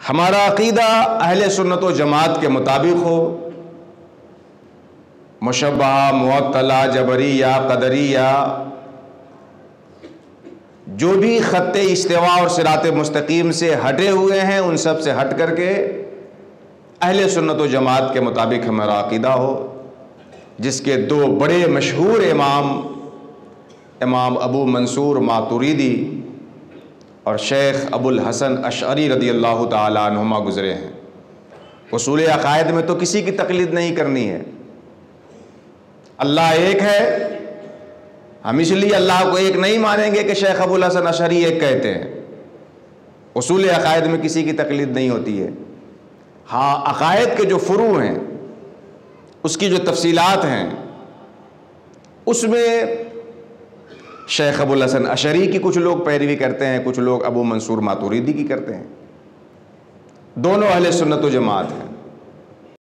ہمارا عقیدہ اہل سنت و جماعت کے مطابق ہو، مشبہہ، معطلہ، جبریہ، قدریہ، جو بھی خط استوا اور صراط مستقیم سے ہٹے ہوئے ہیں ان سب سے ہٹ کر کے اہل سنت و جماعت کے مطابق ہمارا عقیدہ ہو، جس کے دو بڑے مشہور امام ابو منصور ماتوریدی اور شیخ ابو الحسن اشعری رضی اللہ تعالیٰ عنہما گزرے ہیں۔ اصول عقائد میں تو کسی کی تقلید نہیں کرنی ہے۔ اللہ ایک ہے، ہم اس لیے اللہ کو ایک نہیں مانیں گے کہ شیخ ابو الحسن اشعری ایک کہتے ہیں۔ اصول عقائد میں کسی کی تقلید نہیں ہوتی ہے۔ ہاں، عقائد کے جو فروع ہیں، اس کی جو تفصیلات ہیں، اس میں شیخ ابو الحسن اشعری کی کچھ لوگ پیروی کرتے ہیں، کچھ لوگ ابو منصور ماتوریدی کی کرتے ہیں۔ دونوں اہل سنت و جماعت ہیں۔